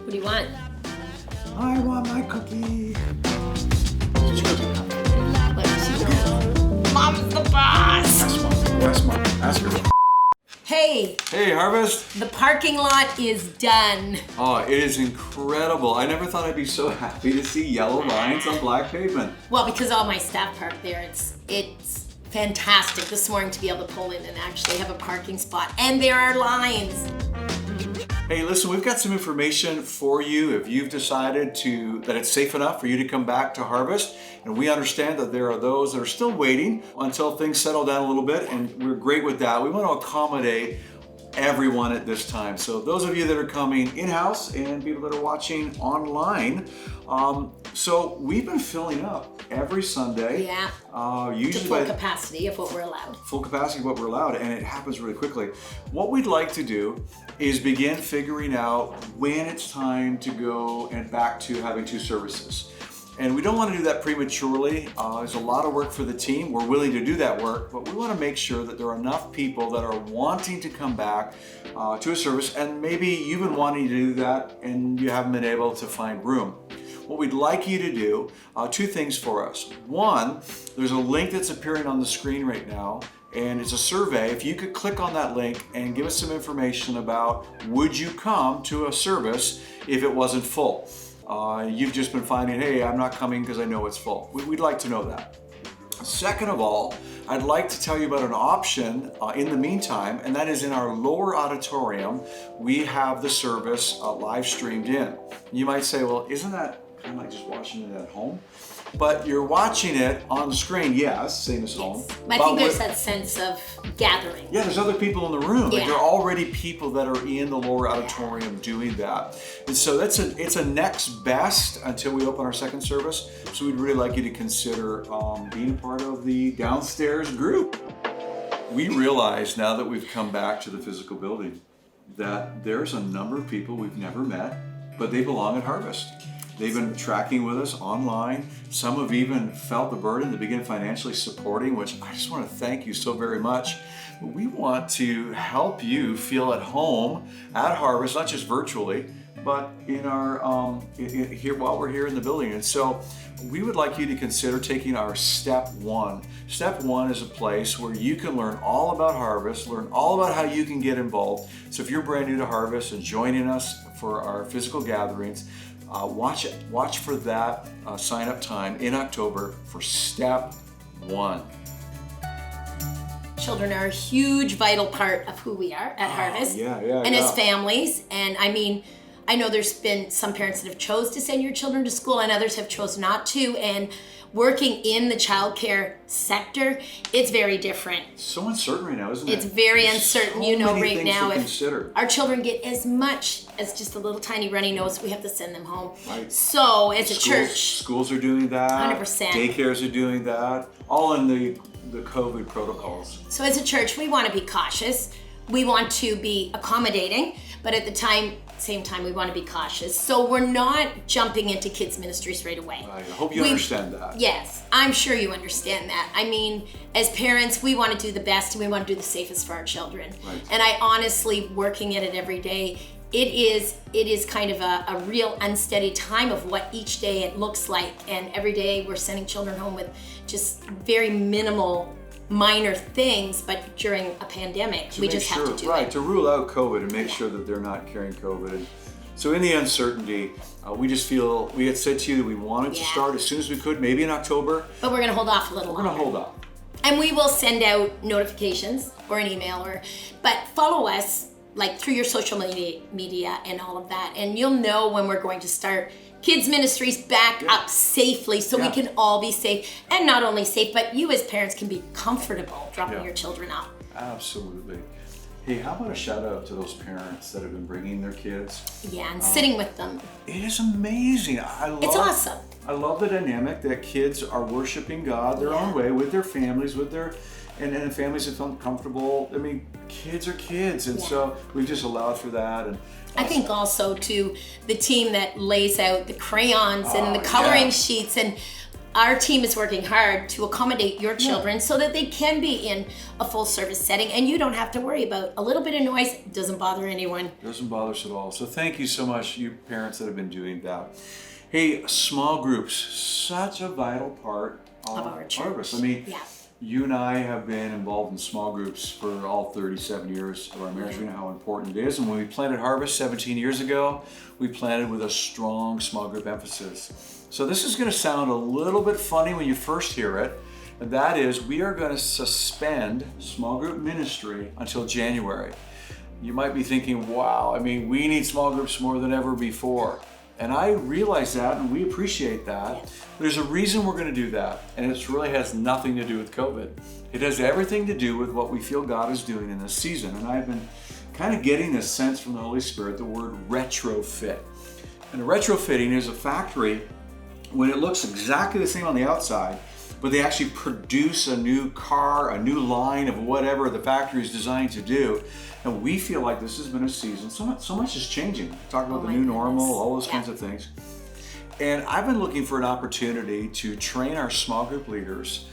What do you want? I want my cookie. Mom's the boss. Ask her. Hey, Hey, Harvest. the parking lot is done. Oh, it is incredible. I never thought I'd be so happy to see yellow lines on black pavement. Well, because all my staff park there, it's fantastic this morning to be able to pull in and actually have a parking spot. And there are lines. Hey, listen, we've got some information for you if you've decided that it's safe enough for you to come back to Harvest. And we understand that there are those that are still waiting until things settle down a little bit, and we're great with that. We want to accommodate everyone at this time. So those of you that are coming in-house and people that are watching online, so we've been filling up every Sunday. Yeah. Usually To full capacity of what we're allowed. Full capacity of what we're allowed, and it happens really quickly. What we'd like to do is begin figuring out when it's time to go and back to having two services. And we don't want to do that prematurely. There's a lot of work for the team. We're willing to do that work, but we want to make sure that there are enough people that are wanting to come back to a service, and maybe you've been wanting to do that and you haven't been able to find room. What we'd like you to do, two things for us. One, there's a link that's appearing on the screen right now, and it's a survey. If you could click on that link and give us some information about would you come to a service if it wasn't full. You've just been finding, hey, I'm not coming because I know it's full. We'd like to know that. Second of all, I'd like to tell you about an option in the meantime, and that is in our lower auditorium, we have the service live streamed in. You might say, well, isn't that kind of like just watching it at home? But you're watching it on the screen, yes, same as home. I think there's that sense of gathering. Yeah, there's other people in the room. Yeah. Like, there are already people that are in the lower auditorium doing that. And so it's a next best until we open our second service. So we'd really like you to consider being a part of the downstairs group. We realize now that we've come back to the physical building that there's a number of people we've never met, but they belong at Harvest. They've been tracking with us online. Some have even felt the burden to begin financially supporting, which I just want to thank you so very much. We want to help you feel at home at Harvest, not just virtually, but in our here while we're here in the building. And so we would like you to consider taking our StepOne. StepOne is a place where you can learn all about Harvest, learn all about how you can get involved. So if you're brand new to Harvest and joining us for our physical gatherings, watch for that sign-up time in October for StepOne. Children are a huge, vital part of who we are at Harvest. And as families. And I mean, I know there's been some parents that have chose to send your children to school and others have chose not to. And working in the childcare sector, it's very different. It's so uncertain right now, isn't it? It's very uncertain. So you know, many right things now, to if consider. our children get as much as just a little tiny runny nose, we have to send them home. Right. So as a church, schools are doing that. 100%. Daycares are doing that. All in the COVID protocols. So as a church, we want to be cautious. We want to be accommodating, but at the same time, we want to be cautious. So we're not jumping into kids ministries right away. I hope you understand that. Yes, I'm sure you understand that. I mean, as parents, we want to do the best and we want to do the safest for our children. Right. And I honestly, working at it every day, it is kind of a real unsteady time of what each day it looks like. And every day we're sending children home with just very minimal, minor things, but during a pandemic, we just have to do it. To rule out COVID and make sure that they're not carrying COVID. So in the uncertainty, we just feel, we had said to you that we wanted to start as soon as we could, maybe in October. But we're gonna hold off a little longer. We're gonna hold off. And we will send out notifications or an email, but follow us like through your social media and all of that. And you'll know when we're going to start kids ministries back up safely so we can all be safe. And not only safe, but you as parents can be comfortable dropping your children off. Absolutely. Hey, how about a shout out to those parents that have been bringing their kids? Yeah, and sitting with them. It is amazing. It's awesome. I love the dynamic that kids are worshiping God their own way with their families, and families that feel comfortable. I mean, kids are kids, and so we've just allowed for that. And I think also to the team that lays out the crayons and the coloring sheets, and our team is working hard to accommodate your children so that they can be in a full service setting, and you don't have to worry about a little bit of noise. It doesn't bother anyone. Doesn't bother us at all. So thank you so much, you parents that have been doing that. Hey, small groups, such a vital part of our church. Harvest. I mean, Yeah. you and I have been involved in small groups for all 37 years of our marriage. We know how important it is. And when we planted Harvest 17 years ago, we planted with a strong small group emphasis. So this is going to sound a little bit funny when you first hear it. And that is, we are going to suspend small group ministry until January. You might be thinking, wow, I mean, we need small groups more than ever before. And I realize that, and we appreciate that. But there's a reason we're going to do that, and it really has nothing to do with COVID. It has everything to do with what we feel God is doing in this season. And I've been kind of getting this sense from the Holy Spirit, the word retrofit. And a retrofitting is a factory when it looks exactly the same on the outside, but they actually produce a new car, a new line of whatever the factory is designed to do. And we feel like this has been a season, so much is changing. Talk about the new normal, all those kinds of things. And I've been looking for an opportunity to train our small group leaders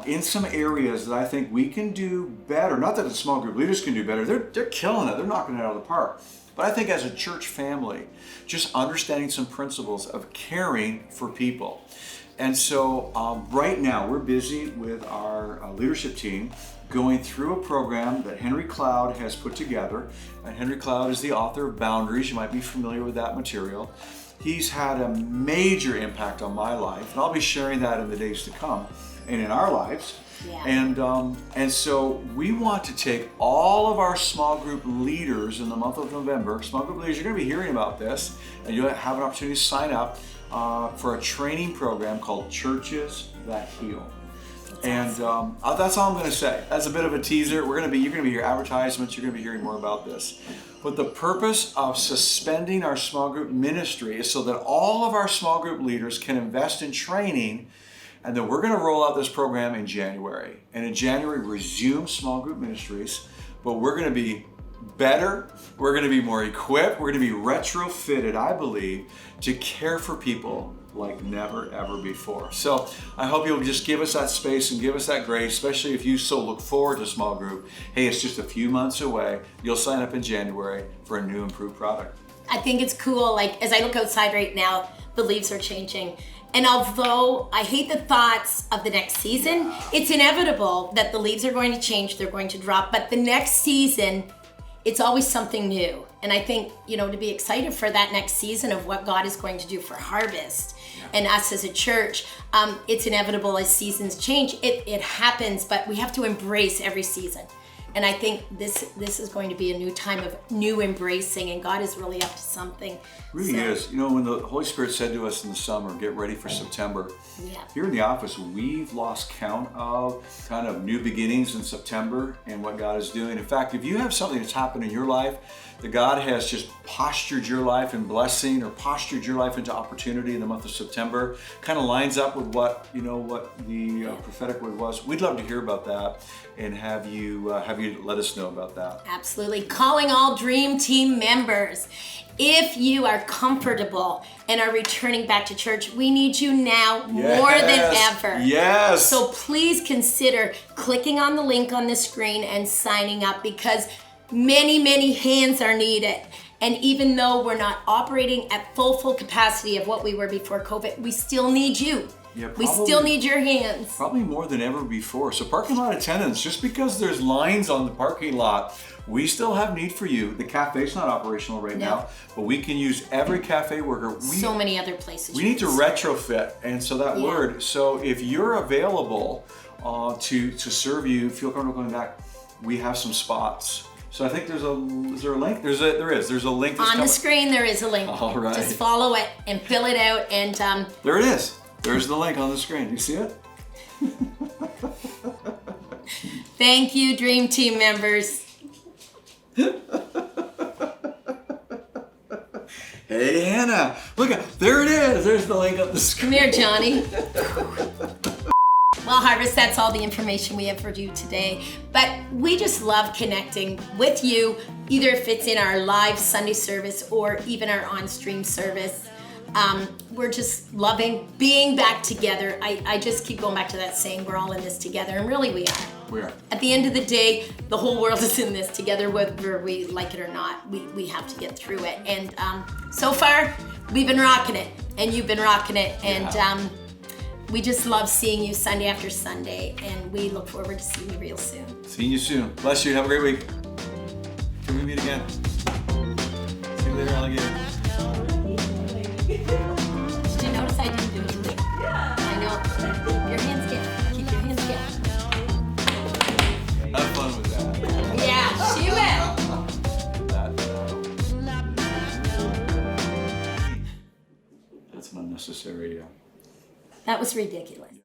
in some areas that I think we can do better. Not that the small group leaders can do better, they're killing it, they're knocking it out of the park. But I think as a church family, just understanding some principles of caring for people. And so right now we're busy with our leadership team going through a program that Henry Cloud has put together. And Henry Cloud is the author of Boundaries. You might be familiar with that material. He's had a major impact on my life, and I'll be sharing that in the days to come and in our lives. Yeah. And so we want to take all of our small group leaders in the month of November. Small group leaders, you're going to be hearing about this, and you'll have an opportunity to sign up for a training program called Churches That Heal. And that's all I'm going to say. That's a bit of a teaser. You're going to be hearing advertisements. You're going to be hearing more about this. But the purpose of suspending our small group ministry is so that all of our small group leaders can invest in training. And then we're going to roll out this program in January. And in January, resume small group ministries. But we're going to be better. We're going to be more equipped. We're going to be retrofitted, I believe, to care for people like never, ever before. So I hope you'll just give us that space and give us that grace, especially if you so look forward to small group. Hey, it's just a few months away. You'll sign up in January for a new improved product. I think it's cool. Like, as I look outside right now, the leaves are changing. And although I hate the thoughts of the next season, it's inevitable that the leaves are going to change, they're going to drop. But the next season, it's always something new. And I think, to be excited for that next season of what God is going to do for Harvest and us as a church, it's inevitable as seasons change. It happens, but we have to embrace every season. And I think this is going to be a new time of new embracing, and God is really up to something. It really is. When the Holy Spirit said to us in the summer, get ready for September. Yeah. Here in the office, we've lost count of kind of new beginnings in September and what God is doing. In fact, if you have something that's happened in your life that God has just postured your life in blessing or postured your life into opportunity in the month of September, kind of lines up with what the prophetic word was, we'd love to hear about that and have you let us know about that. Absolutely. Calling all Dream Team members. If you are comfortable and are returning back to church, we need you now more than ever. Yes. So please consider clicking on the link on the screen and signing up, because many, many hands are needed. And even though we're not operating at full capacity of what we were before COVID, we still need you. Yeah, we still need your hands. Probably more than ever before. So parking lot attendants, just because there's lines on the parking lot, we still have need for you. The cafe's not operational right now, but we can use every cafe worker. So many other places. We need to retrofit, and so that word. So if you're available to serve you, feel comfortable coming back, we have some spots. So I think is there a link? There's a link on the screen. There is a link. All right. Just follow it and fill it out, and there it is. There's the link on the screen. You see it? Thank you, Dream Team members. Hey, Hannah. Look, there it is. There's the link on the screen. Come here, Johnny. Well, Harvest, that's all the information we have for you today. But we just love connecting with you, either if it's in our live Sunday service or even our on-stream service. We're just loving being back together. I just keep going back to that saying, we're all in this together, and really we are. We are. At the end of the day, the whole world is in this together, whether we like it or not. We have to get through it. And so far, we've been rocking it, and you've been rocking it. And we just love seeing you Sunday after Sunday, and we look forward to seeing you real soon. Seeing you soon. Bless you. Have a great week. Till we meet again. See you later, alligator. Did you notice I didn't do anything? Yeah. I know. Your hands get. Keep your hands get. Have fun with that. Yeah, she will. That's an unnecessary. That was ridiculous.